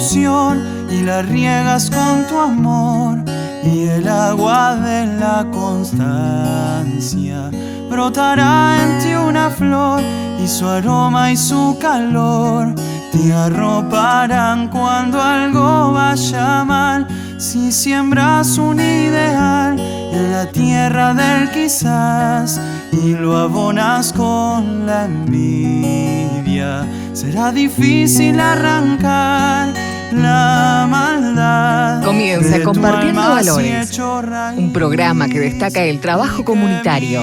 ilusión y la riegas con tu amor, y el agua de la constancia brotará en ti una flor, y su aroma y su calor te arroparán cuando algo vaya mal. Si siembras un ideal en la tierra del quizás y lo abonas con la envidia, será difícil arrancar la maldad. Comienza Compartiendo Valores, un programa que destaca el trabajo comunitario.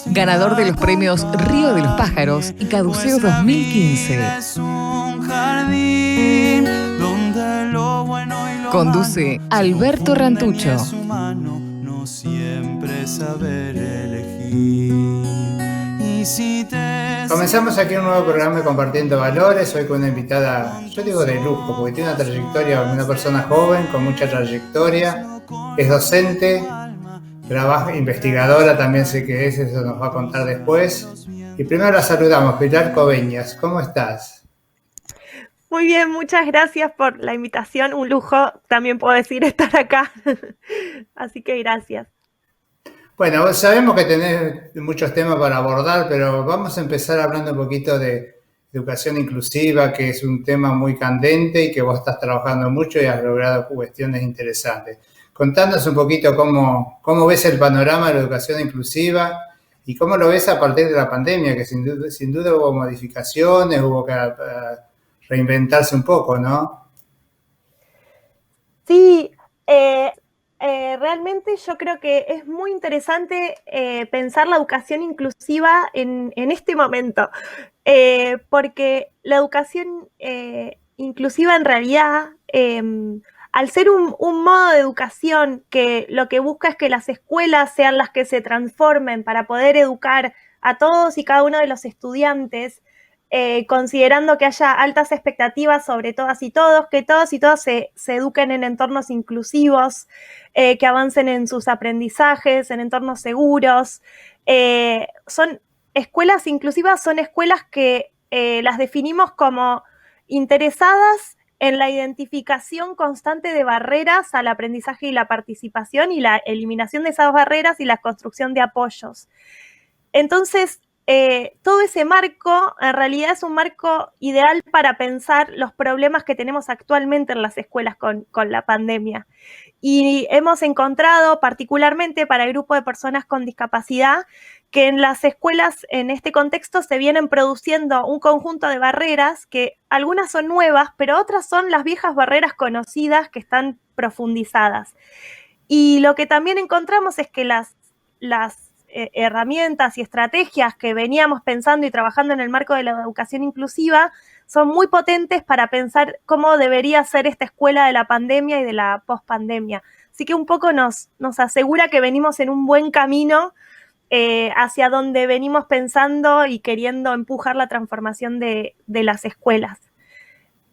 Ganador de los premios Río de los Pájaros y Caduceo 2015. Conduce Alberto Rantucho. No siempre saber elegir. Comenzamos aquí un nuevo programa de Compartiendo Valores, hoy con una invitada, yo digo de lujo, porque tiene una trayectoria, una persona joven con mucha trayectoria, es docente, trabaja, investigadora, también sé que es, eso nos va a contar después. Y primero la saludamos, Pilar Coveñas, ¿cómo estás? Muy bien, muchas gracias por la invitación, un lujo, también puedo decir, estar acá, así que gracias. Bueno, sabemos que tenés muchos temas para abordar, pero vamos a empezar hablando un poquito de educación inclusiva, que es un tema muy candente y que vos estás trabajando mucho y has logrado cuestiones interesantes. Contanos un poquito cómo ves el panorama de la educación inclusiva y cómo lo ves a partir de la pandemia, que sin duda hubo modificaciones, hubo que reinventarse un poco, ¿no? Sí, realmente yo creo que es muy interesante pensar la educación inclusiva en este momento, porque la educación inclusiva en realidad, al ser un modo de educación que lo que busca es que las escuelas sean las que se transformen para poder educar a todos y cada uno de los estudiantes, considerando que haya altas expectativas sobre todas y todos, que todos y todas se eduquen en entornos inclusivos, que avancen en sus aprendizajes, en entornos seguros. Son escuelas inclusivas, son escuelas que las definimos como interesadas en la identificación constante de barreras al aprendizaje y la participación y la eliminación de esas barreras y la construcción de apoyos. Entonces, todo ese marco en realidad es un marco ideal para pensar los problemas que tenemos actualmente en las escuelas con la pandemia. Y hemos encontrado, particularmente para el grupo de personas con discapacidad, que en las escuelas, en este contexto, se vienen produciendo un conjunto de barreras que algunas son nuevas, pero otras son las viejas barreras conocidas que están profundizadas. Y lo que también encontramos es que las herramientas y estrategias que veníamos pensando y trabajando en el marco de la educación inclusiva son muy potentes para pensar cómo debería ser esta escuela de la pandemia y de la pospandemia. Así que un poco nos asegura que venimos en un buen camino hacia donde venimos pensando y queriendo empujar la transformación de las escuelas.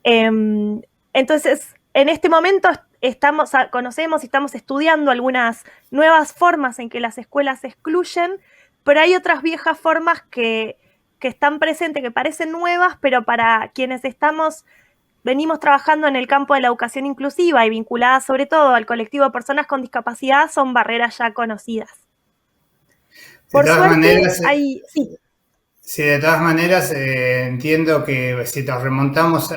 Entonces, en este momento conocemos y estamos estudiando algunas nuevas formas en que las escuelas se excluyen, pero hay otras viejas formas que están presentes, que parecen nuevas, pero para quienes venimos trabajando en el campo de la educación inclusiva y vinculadas sobre todo al colectivo de personas con discapacidad, son barreras ya conocidas. Por suerte, sí. Sí, de todas maneras, entiendo que si nos remontamos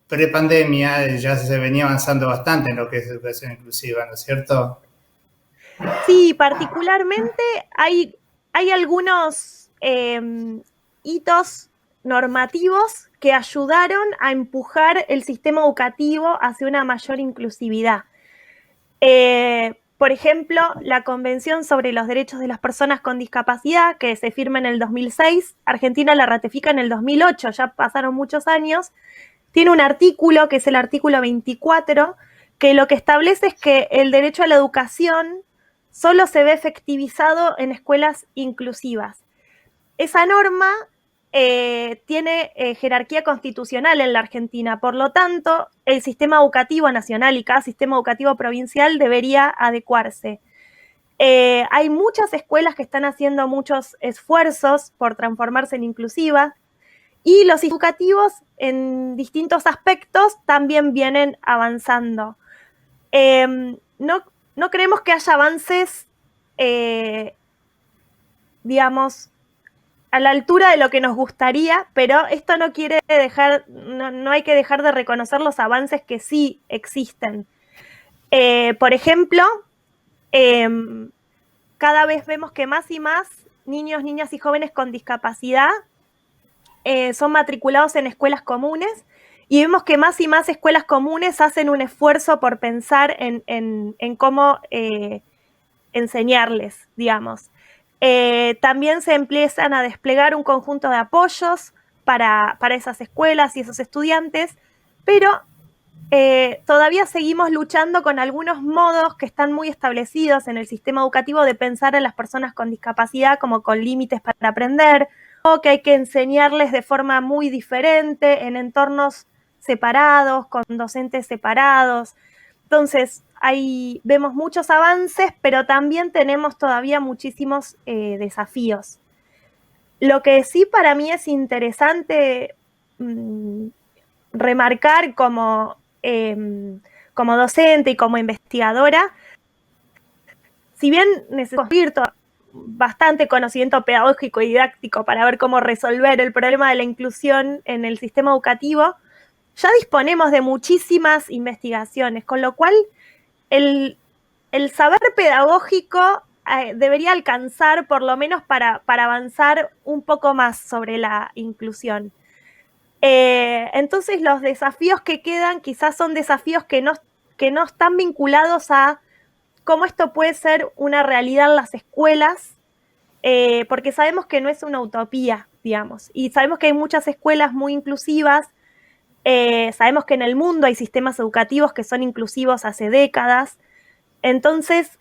pre-pandemia, ya se venía avanzando bastante en lo que es educación inclusiva, ¿no es cierto? Sí, particularmente hay algunos hitos normativos que ayudaron a empujar el sistema educativo hacia una mayor inclusividad. Por ejemplo, la Convención sobre los Derechos de las Personas con Discapacidad, que se firma en el 2006, Argentina la ratifica en el 2008, ya pasaron muchos años, tiene un artículo, que es el artículo 24, que lo que establece es que el derecho a la educación solo se ve efectivizado en escuelas inclusivas. Esa norma tiene jerarquía constitucional en la Argentina, por lo tanto, el sistema educativo nacional y cada sistema educativo provincial debería adecuarse. Hay muchas escuelas que están haciendo muchos esfuerzos por transformarse en inclusivas, Y los educativos en distintos aspectos también vienen avanzando. No creemos que haya avances, digamos, a la altura de lo que nos gustaría, pero esto no quiere dejar, no hay que dejar de reconocer los avances que sí existen. Por ejemplo, cada vez vemos que más y más niños, niñas y jóvenes con discapacidad son matriculados en escuelas comunes, y vemos que más y más escuelas comunes hacen un esfuerzo por pensar en cómo enseñarles, digamos. También se empiezan a desplegar un conjunto de apoyos para esas escuelas y esos estudiantes, pero todavía seguimos luchando con algunos modos que están muy establecidos en el sistema educativo de pensar en las personas con discapacidad como con límites para aprender, o que hay que enseñarles de forma muy diferente, en entornos separados, con docentes separados. Entonces, ahí vemos muchos avances, pero también tenemos todavía muchísimos desafíos. Lo que sí para mí es interesante remarcar como docente y como investigadora, si bien necesito bastante conocimiento pedagógico y didáctico para ver cómo resolver el problema de la inclusión en el sistema educativo, ya disponemos de muchísimas investigaciones, con lo cual el saber pedagógico debería alcanzar por lo menos para avanzar un poco más sobre la inclusión. Entonces los desafíos que quedan quizás son desafíos que no están vinculados a cómo esto puede ser una realidad en las escuelas, porque sabemos que no es una utopía, digamos, y sabemos que hay muchas escuelas muy inclusivas, sabemos que en el mundo hay sistemas educativos que son inclusivos hace décadas. Entonces,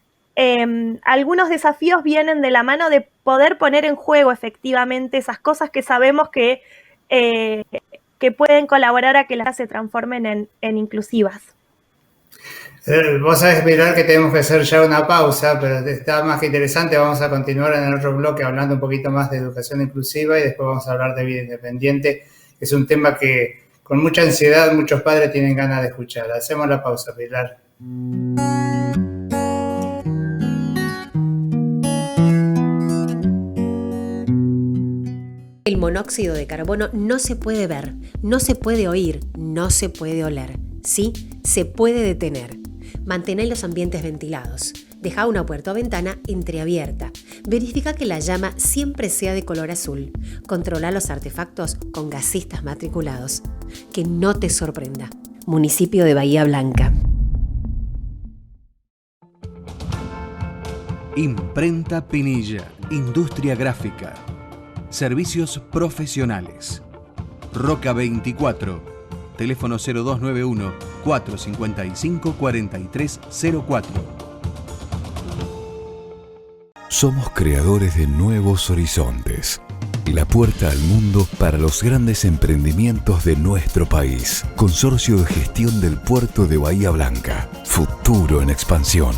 algunos desafíos vienen de la mano de poder poner en juego efectivamente esas cosas que sabemos que pueden colaborar a que las se transformen en inclusivas. Vos sabés, Pilar, que tenemos que hacer ya una pausa, pero está más que interesante. Vamos a continuar en el otro bloque hablando un poquito más de educación inclusiva y después vamos a hablar de vida independiente, que es un tema que con mucha ansiedad muchos padres tienen ganas de escuchar. Hacemos la pausa, Pilar. El monóxido de carbono no se puede ver, no se puede oír, no se puede oler. Sí, se puede detener. Mantén los ambientes ventilados. Deja una puerta o ventana entreabierta. Verifica que la llama siempre sea de color azul. Controla los artefactos con gasistas matriculados. Que no te sorprenda. Municipio de Bahía Blanca. Imprenta Pinilla, Industria Gráfica. Servicios profesionales. Roca 24, teléfono 0291-455-4304. Somos creadores de nuevos horizontes. La puerta al mundo para los grandes emprendimientos de nuestro país. Consorcio de Gestión del Puerto de Bahía Blanca. Futuro en expansión.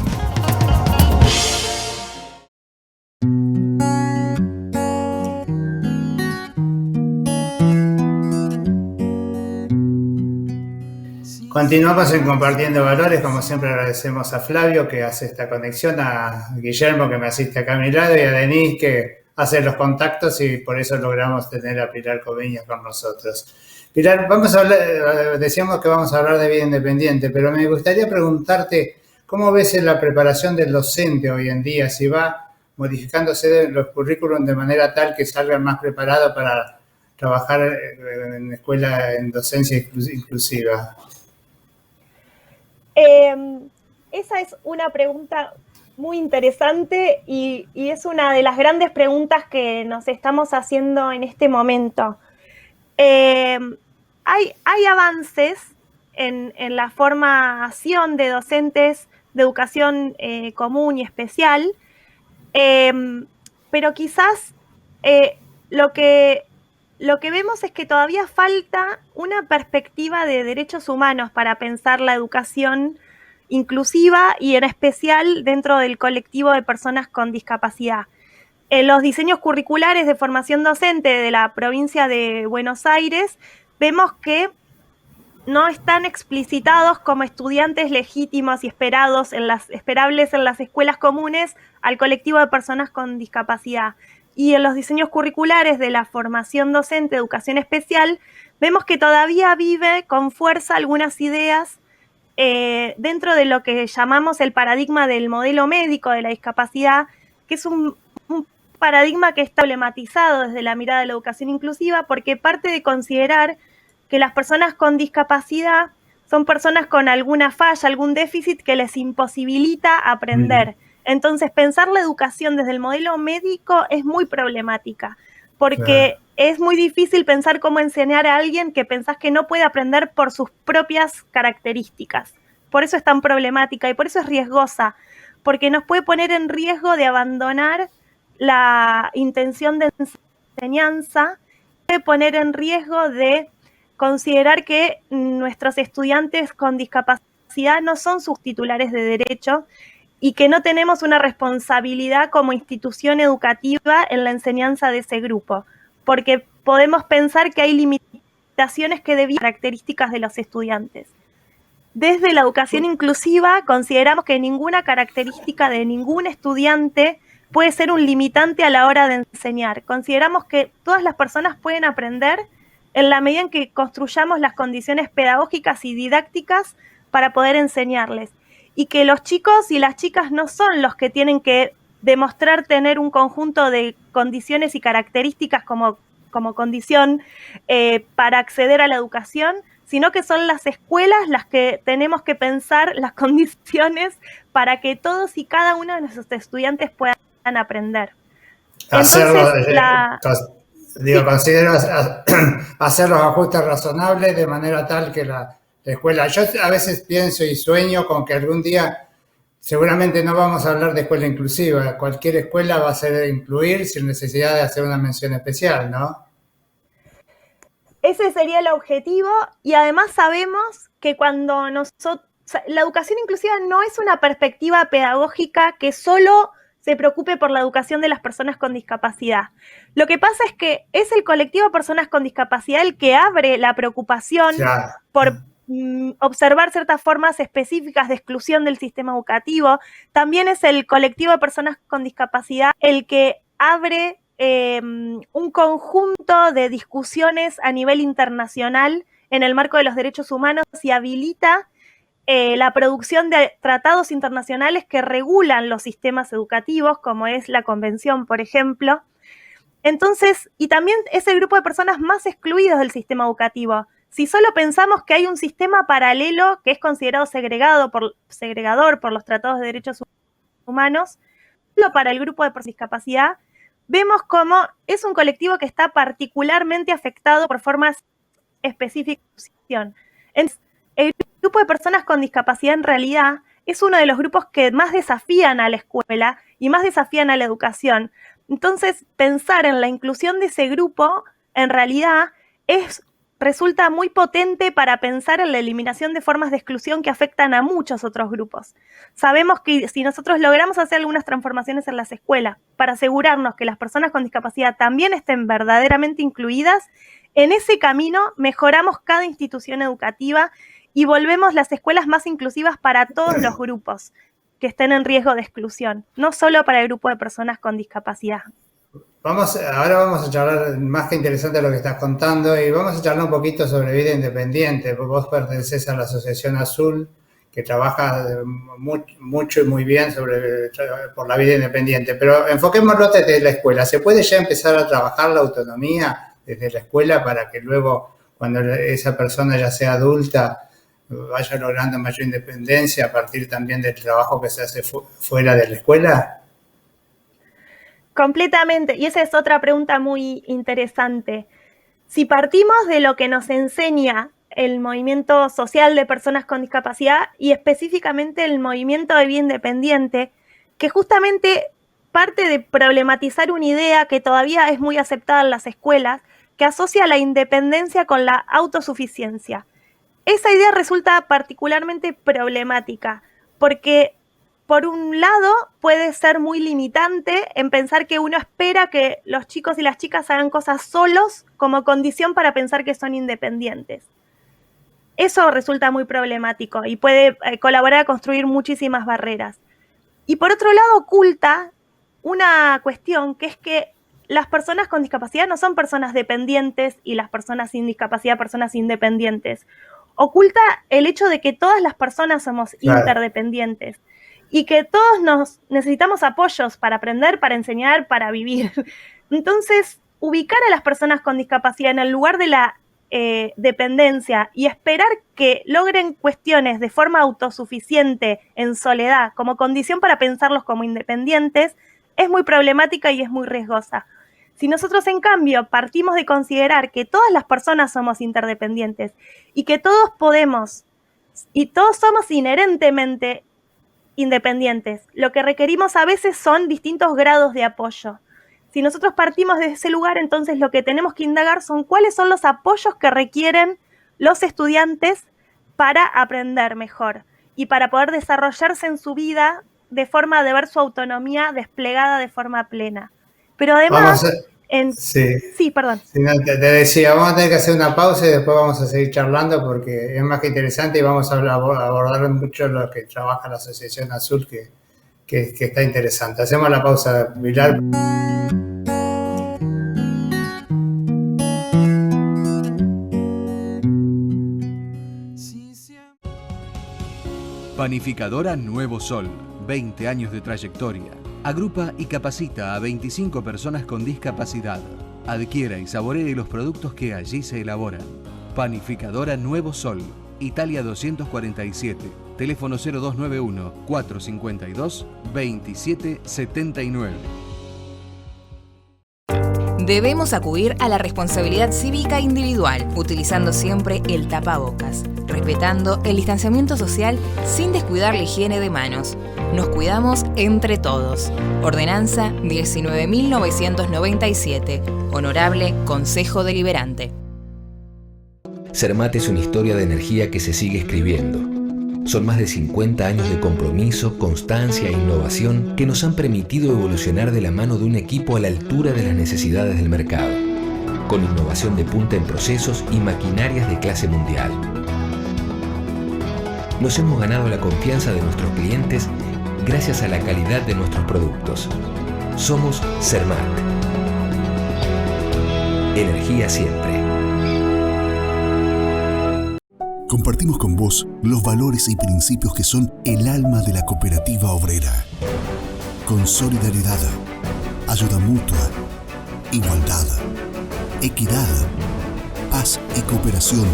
Continuamos en Compartiendo Valores. Como siempre agradecemos a Flavio que hace esta conexión, a Guillermo que me asiste acá a mi lado y a Denise que hace los contactos y por eso logramos tener a Pilar Coviñas con nosotros. Pilar, vamos a hablar, decíamos que vamos a hablar de vida independiente, pero me gustaría preguntarte cómo ves en la preparación del docente hoy en día, si va modificándose los currículums de manera tal que salgan más preparados para trabajar en escuela en docencia inclusiva. Esa es una pregunta muy interesante y es una de las grandes preguntas que nos estamos haciendo en este momento. Hay avances en la formación de docentes de educación común y especial, pero quizás lo que vemos es que todavía falta una perspectiva de derechos humanos para pensar la educación inclusiva y en especial dentro del colectivo de personas con discapacidad. En los diseños curriculares de formación docente de la provincia de Buenos Aires, vemos que no están explicitados como estudiantes legítimos y esperables en las escuelas comunes al colectivo de personas con discapacidad. Y en los diseños curriculares de la formación docente de educación especial, vemos que todavía vive con fuerza algunas ideas dentro de lo que llamamos el paradigma del modelo médico de la discapacidad, que es un paradigma que está problematizado desde la mirada de la educación inclusiva, porque parte de considerar que las personas con discapacidad son personas con alguna falla, algún déficit que les imposibilita aprender. Entonces, pensar la educación desde el modelo médico es muy problemática, porque es muy difícil pensar cómo enseñar a alguien que pensás que no puede aprender por sus propias características. Por eso es tan problemática y por eso es riesgosa, porque nos puede poner en riesgo de abandonar la intención de enseñanza, puede poner en riesgo de considerar que nuestros estudiantes con discapacidad no son sus titulares de derecho y que no tenemos una responsabilidad como institución educativa en la enseñanza de ese grupo, porque podemos pensar que hay limitaciones que debido a características de los estudiantes. Desde la educación inclusiva consideramos que ninguna característica de ningún estudiante puede ser un limitante a la hora de enseñar. Consideramos que todas las personas pueden aprender en la medida en que construyamos las condiciones pedagógicas y didácticas para poder enseñarles. Y que los chicos y las chicas no son los que tienen que demostrar tener un conjunto de condiciones y características como condición para acceder a la educación, sino que son las escuelas las que tenemos que pensar las condiciones para que todos y cada uno de nuestros estudiantes puedan aprender. Considero hacer los ajustes razonables de manera tal que la escuela... Yo a veces pienso y sueño con que algún día seguramente no vamos a hablar de escuela inclusiva. Cualquier escuela va a ser incluir sin necesidad de hacer una mención especial, ¿no? Ese sería el objetivo, y además sabemos que cuando la educación inclusiva no es una perspectiva pedagógica que solo se preocupe por la educación de las personas con discapacidad. Lo que pasa es que es el colectivo de personas con discapacidad el que abre la preocupación por observar ciertas formas específicas de exclusión del sistema educativo. También es el colectivo de personas con discapacidad el que abre un conjunto de discusiones a nivel internacional en el marco de los derechos humanos y habilita la producción de tratados internacionales que regulan los sistemas educativos, como es la Convención, por ejemplo. Entonces, y también es el grupo de personas más excluidos del sistema educativo. Si solo pensamos que hay un sistema paralelo que es considerado segregador por los tratados de derechos humanos, solo para el grupo de personas con discapacidad, vemos cómo es un colectivo que está particularmente afectado por formas específicas de exclusión. El grupo de personas con discapacidad en realidad es uno de los grupos que más desafían a la escuela y más desafían a la educación. Entonces, pensar en la inclusión de ese grupo en realidad resulta muy potente para pensar en la eliminación de formas de exclusión que afectan a muchos otros grupos. Sabemos que si nosotros logramos hacer algunas transformaciones en las escuelas para asegurarnos que las personas con discapacidad también estén verdaderamente incluidas, en ese camino mejoramos cada institución educativa y volvemos las escuelas más inclusivas para todos los grupos que estén en riesgo de exclusión, no solo para el grupo de personas con discapacidad. Ahora vamos a charlar, más que interesante lo que estás contando, y vamos a charlar un poquito sobre vida independiente. Vos pertenecés a la Asociación Azul, que trabaja mucho y muy bien por la vida independiente, pero enfoquémoslo desde la escuela. ¿Se puede ya empezar a trabajar la autonomía desde la escuela para que luego, cuando esa persona ya sea adulta, vaya logrando mayor independencia a partir también del trabajo que se hace fuera de la escuela? Completamente, y esa es otra pregunta muy interesante. Si partimos de lo que nos enseña el movimiento social de personas con discapacidad y específicamente el movimiento de vida independiente, que justamente parte de problematizar una idea que todavía es muy aceptada en las escuelas, que asocia la independencia con la autosuficiencia. Esa idea resulta particularmente problemática porque por un lado, puede ser muy limitante en pensar que uno espera que los chicos y las chicas hagan cosas solos como condición para pensar que son independientes. Eso resulta muy problemático y puede colaborar a construir muchísimas barreras. Y por otro lado, oculta una cuestión, que es que las personas con discapacidad no son personas dependientes y las personas sin discapacidad personas independientes. Oculta el hecho de que todas las personas somos interdependientes y que todos nos necesitamos apoyos para aprender, para enseñar, para vivir. Entonces, ubicar a las personas con discapacidad en el lugar de la dependencia y esperar que logren cuestiones de forma autosuficiente en soledad como condición para pensarlos como independientes es muy problemática y es muy riesgosa. Si nosotros, en cambio, partimos de considerar que todas las personas somos interdependientes y que todos podemos y todos somos inherentemente independientes, lo que requerimos a veces son distintos grados de apoyo. Si nosotros partimos de ese lugar, entonces lo que tenemos que indagar son cuáles son los apoyos que requieren los estudiantes para aprender mejor y para poder desarrollarse en su vida de forma de ver su autonomía desplegada de forma plena. Pero además... Sí, perdón. Sí, no, te decía, vamos a tener que hacer una pausa y después vamos a seguir charlando porque es más que interesante y vamos a abordar mucho lo que trabaja la Asociación Azul, que está interesante. Hacemos la pausa, Pilar. Panificadora Nuevo Sol, 20 años de trayectoria. Agrupa y capacita a 25 personas con discapacidad. Adquiera y saboree los productos que allí se elaboran. Panificadora Nuevo Sol, Italia 247, teléfono 0291-452-2779. Debemos acudir a la responsabilidad cívica individual, utilizando siempre el tapabocas, respetando el distanciamiento social sin descuidar la higiene de manos. Nos cuidamos entre todos. Ordenanza 19.997. Honorable Consejo Deliberante. Cermat es una historia de energía que se sigue escribiendo. Son más de 50 años de compromiso, constancia e innovación que nos han permitido evolucionar de la mano de un equipo a la altura de las necesidades del mercado, con innovación de punta en procesos y maquinarias de clase mundial. Nos hemos ganado la confianza de nuestros clientes gracias a la calidad de nuestros productos. Somos Cermat. Energía siempre. Compartimos con vos los valores y principios que son el alma de la cooperativa obrera. Con solidaridad, ayuda mutua, igualdad, equidad, paz y cooperación,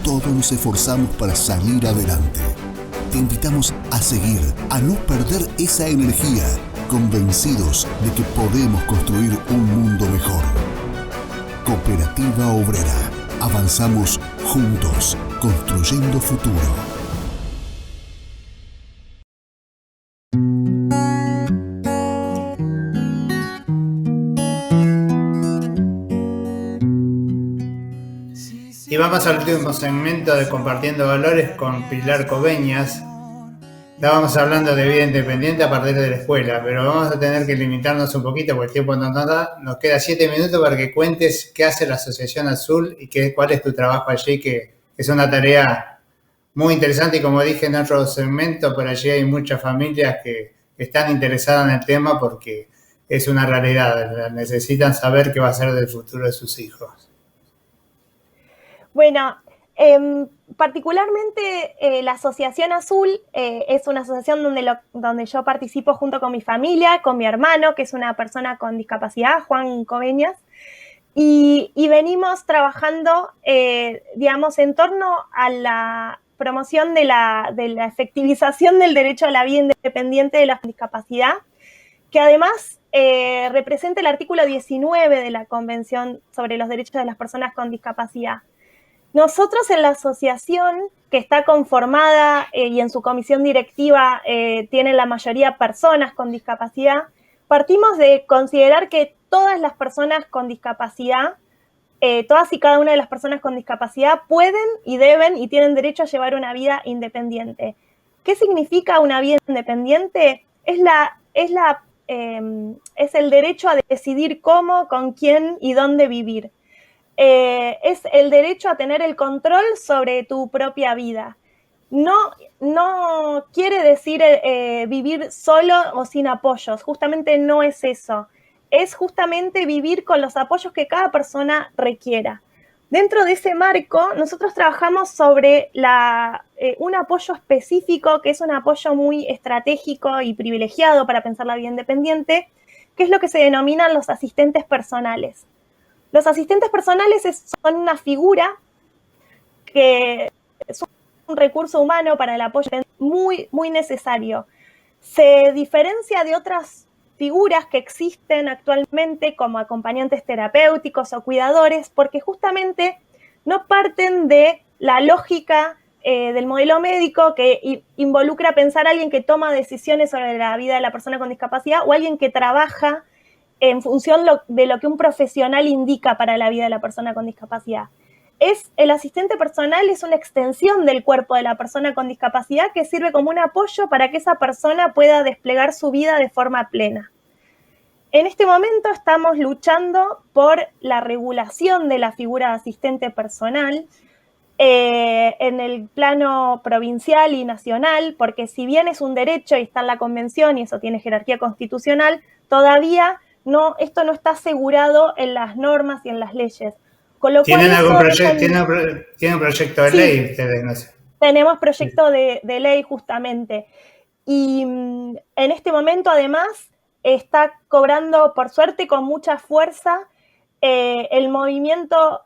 todos nos esforzamos para salir adelante. Te invitamos a seguir, a no perder esa energía, convencidos de que podemos construir un mundo mejor. Cooperativa Obrera. Avanzamos juntos, construyendo futuro. Y vamos al último segmento de Compartiendo Valores con Pilar Coveñas. Estábamos hablando de vida independiente a partir de la escuela, pero vamos a tener que limitarnos un poquito porque el tiempo no nos da. Nos queda 7 minutos para que cuentes qué hace la Asociación Azul y cuál es tu trabajo allí, que es una tarea muy interesante y, como dije en otro segmento, por allí hay muchas familias que están interesadas en el tema porque es una realidad. Necesitan saber qué va a ser del futuro de sus hijos. Bueno, particularmente la Asociación Azul es una asociación donde yo participo junto con mi familia, con mi hermano, que es una persona con discapacidad, Juan Coveñas, y venimos trabajando, digamos, en torno a la promoción de la efectivización del derecho a la vida independiente de la discapacidad, que además representa el artículo 19 de la Convención sobre los Derechos de las Personas con Discapacidad. Nosotros en la asociación, que está conformada y en su comisión directiva tienen la mayoría personas con discapacidad, partimos de considerar que todas las personas con discapacidad, todas y cada una de las personas con discapacidad pueden y deben y tienen derecho a llevar una vida independiente. ¿Qué significa una vida independiente? Es el derecho a decidir cómo, con quién y dónde vivir. Es el derecho a tener el control sobre tu propia vida. No quiere decir vivir solo o sin apoyos, justamente no es eso. Es justamente vivir con los apoyos que cada persona requiera. Dentro de ese marco, nosotros trabajamos sobre un apoyo específico, que es un apoyo muy estratégico y privilegiado para pensar la vida independiente, que es lo que se denominan los asistentes personales. Los asistentes personales son una figura que es un recurso humano para el apoyo muy, muy necesario. Se diferencia de otras figuras que existen actualmente como acompañantes terapéuticos o cuidadores, porque justamente no parten de la lógica del modelo médico que involucra pensar a alguien que toma decisiones sobre la vida de la persona con discapacidad o alguien que trabaja en función de lo que un profesional indica para la vida de la persona con discapacidad. El asistente personal es una extensión del cuerpo de la persona con discapacidad que sirve como un apoyo para que esa persona pueda desplegar su vida de forma plena. En este momento estamos luchando por la regulación de la figura de asistente personal en el plano provincial y nacional, porque si bien es un derecho y está en la Convención y eso tiene jerarquía constitucional, todavía esto no está asegurado en las normas y en las leyes. ¿Tienen un proyecto de ley ustedes? No sé. Tenemos proyecto de ley justamente. Y en este momento además está cobrando, por suerte, con mucha fuerza el movimiento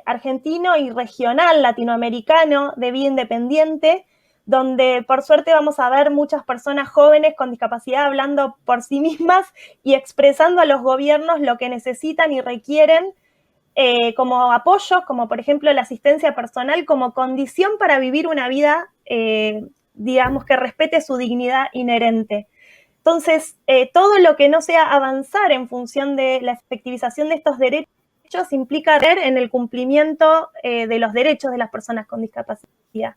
argentino y regional latinoamericano de vida independiente, donde por suerte vamos a ver muchas personas jóvenes con discapacidad hablando por sí mismas y expresando a los gobiernos lo que necesitan y requieren como apoyo, como por ejemplo la asistencia personal, como condición para vivir una vida, digamos, que respete su dignidad inherente. Entonces, todo lo que no sea avanzar en función de la efectivización de estos derechos implica en el cumplimiento de los derechos de las personas con discapacidad.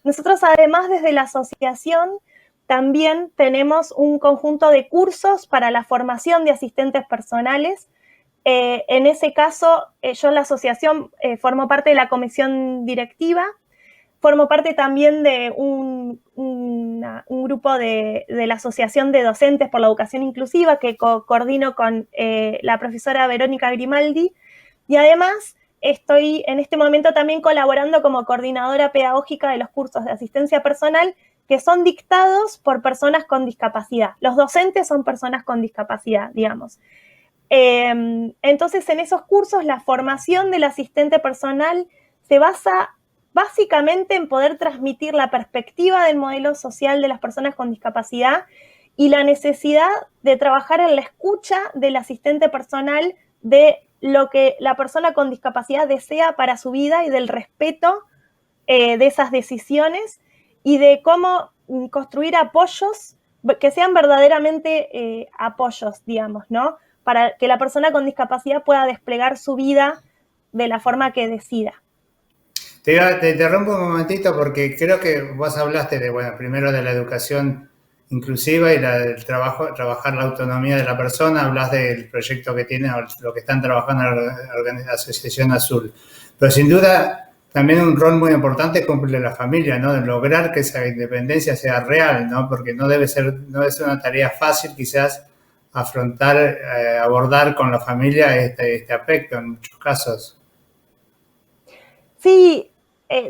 Nosotros, además, desde la asociación, también tenemos un conjunto de cursos para la formación de asistentes personales. En ese caso, yo en la asociación formo parte de la comisión directiva, formo parte también de un grupo de la Asociación de Docentes por la Educación Inclusiva que coordino con la profesora Verónica Grimaldi, y además estoy en este momento también colaborando como coordinadora pedagógica de los cursos de asistencia personal que son dictados por personas con discapacidad. Los docentes son personas con discapacidad, digamos. Entonces, en esos cursos, la formación del asistente personal se basa básicamente en poder transmitir la perspectiva del modelo social de las personas con discapacidad y la necesidad de trabajar en la escucha del asistente personal de lo que la persona con discapacidad desea para su vida y del respeto de esas decisiones y de cómo construir apoyos que sean verdaderamente apoyos, digamos, ¿no? Para que la persona con discapacidad pueda desplegar su vida de la forma que decida. Te interrumpo un momentito porque creo que vos hablaste primero de la educación inclusiva y del trabajar la autonomía de la persona, hablas del proyecto que tiene, lo que están trabajando en la Asociación Azul. Pero sin duda también un rol muy importante cumple la familia, ¿no? De lograr que esa independencia sea real, ¿no? Porque no debe ser una tarea fácil quizás abordar con la familia este aspecto en muchos casos. Sí,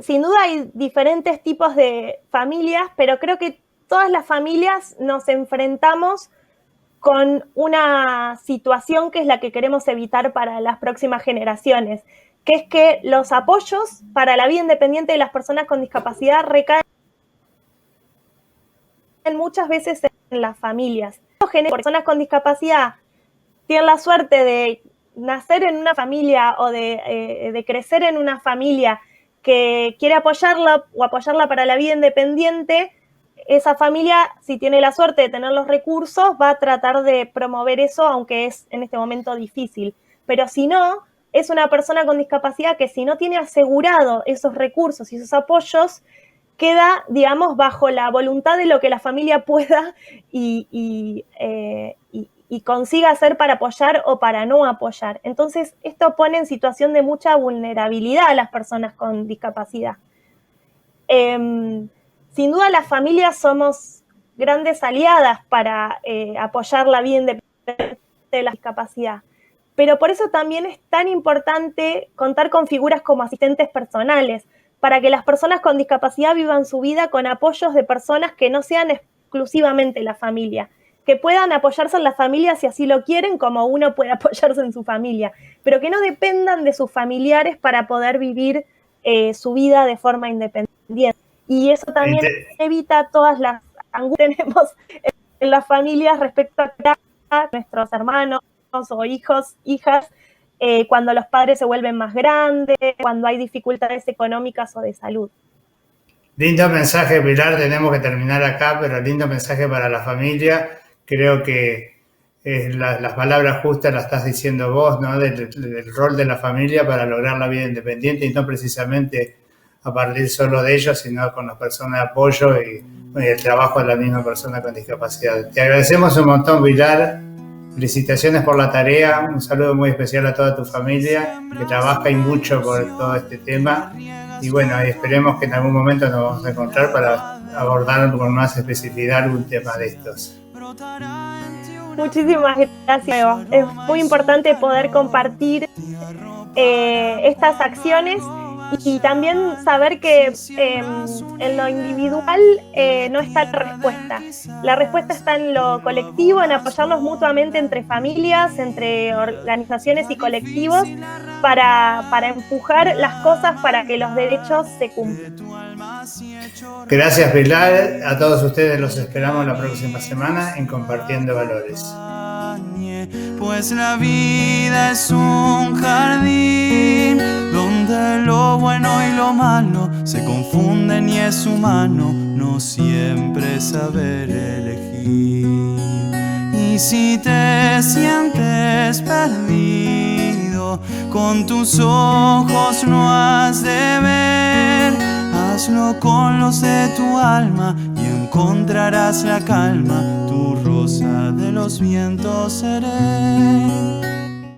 sin duda hay diferentes tipos de familias, pero creo que todas las familias nos enfrentamos con una situación que es la que queremos evitar para las próximas generaciones, que es que los apoyos para la vida independiente de las personas con discapacidad recaen muchas veces en las familias. Personas con discapacidad tienen la suerte de nacer en una familia o de crecer en una familia que quiere apoyarla o apoyarla para la vida independiente. Esa familia, si tiene la suerte de tener los recursos, va a tratar de promover eso, aunque es en este momento difícil. Pero si no, es una persona con discapacidad que si no tiene asegurado esos recursos y esos apoyos, queda, digamos, bajo la voluntad de lo que la familia pueda y consiga hacer para apoyar o para no apoyar. Entonces, esto pone en situación de mucha vulnerabilidad a las personas con discapacidad. Sin duda, las familias somos grandes aliadas para apoyar la vida independiente de la discapacidad. Pero por eso también es tan importante contar con figuras como asistentes personales, para que las personas con discapacidad vivan su vida con apoyos de personas que no sean exclusivamente la familia, que puedan apoyarse en la familia si así lo quieren, como uno puede apoyarse en su familia, pero que no dependan de sus familiares para poder vivir su vida de forma independiente. Y eso también evita todas las angustias que tenemos en las familias respecto a nuestros hermanos o hijos, hijas, cuando los padres se vuelven más grandes, cuando hay dificultades económicas o de salud. Lindo mensaje, Pilar, tenemos que terminar acá, pero lindo mensaje para la familia. Creo que las palabras justas las estás diciendo vos, ¿no? Del rol de la familia para lograr la vida independiente y no precisamente a partir solo de ellos, sino con las personas de apoyo y el trabajo de la misma persona con discapacidad. Te agradecemos un montón, Pilar. Felicitaciones por la tarea, un saludo muy especial a toda tu familia que trabaja y mucho por todo este tema y bueno, esperemos que en algún momento nos vamos a encontrar para abordar con más especificidad algún tema de estos. Muchísimas gracias. Es muy importante poder compartir estas acciones y también saber que en lo individual no está la respuesta. La respuesta está en lo colectivo, en apoyarnos mutuamente entre familias, entre organizaciones y colectivos para empujar las cosas para que los derechos se cumplan. Gracias, Pilar. A todos ustedes los esperamos la próxima semana en Compartiendo Valores. Pues la vida es un jardín donde lo bueno y lo malo se confunden y es humano no siempre saber elegir. Y si te sientes perdido, con tus ojos no has de ver, hazlo con los de tu alma y encontrarás la calma, tu rosa de los vientos seré.